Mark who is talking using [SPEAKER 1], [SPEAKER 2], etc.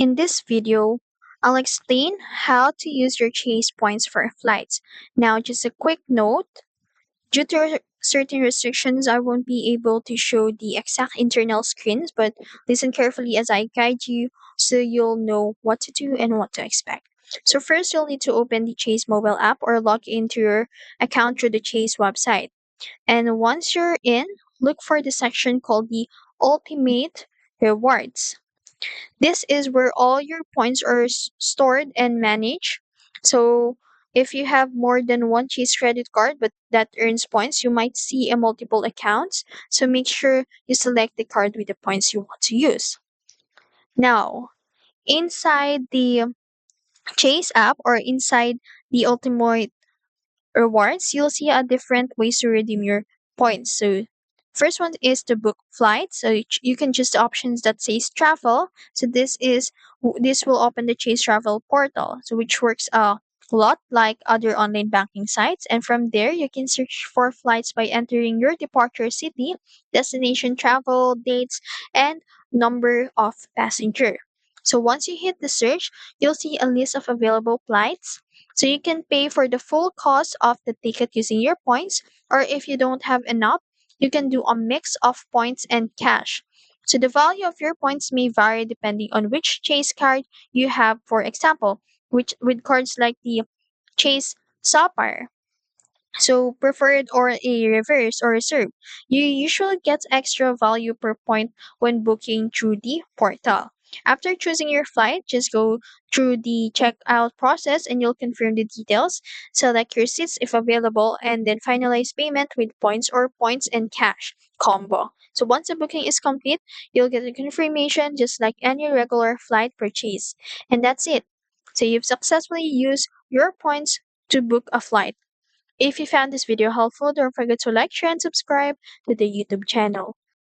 [SPEAKER 1] In this video, I'll explain how to use your Chase points for flights. Now, just a quick note, due to certain restrictions, I won't be able to show the exact internal screens, but listen carefully as I guide you so you'll know what to do and what to expect. So first, you'll need to open the Chase mobile app or log into your account through the Chase website. And once you're in, look for the section called the Ultimate Rewards. This is where all your points are stored and managed. So if you have more than one Chase credit card but that earns points, you might see a multiple accounts. So make sure you select the card with the points you want to use. Now, inside the Chase app or inside the Ultimate Rewards, you'll see a different ways to redeem your points. So first one is to book flights. So you can choose the options that says travel. So this will open the Chase Travel portal, so which works a lot like other online banking sites. And from there, you can search for flights by entering your departure city, destination travel dates, and number of passenger. So once you hit the search, you'll see a list of available flights, so you can pay for the full cost of the ticket using your points, or if you don't have enough, you can do a mix of points and cash. So the value of your points may vary depending on which Chase card you have. For example, which with cards like the Chase Sapphire, so preferred or a reverse or reserve, you usually get extra value per point when booking through the portal. After choosing your flight, just go through the checkout process and you'll confirm the details, select your seats if available, and then finalize payment with points or points and cash combo. So once the booking is complete, you'll get a confirmation just like any regular flight purchase. And that's it. So you've successfully used your points to book a flight. If you found this video helpful, don't forget to like, share, and subscribe to the YouTube channel.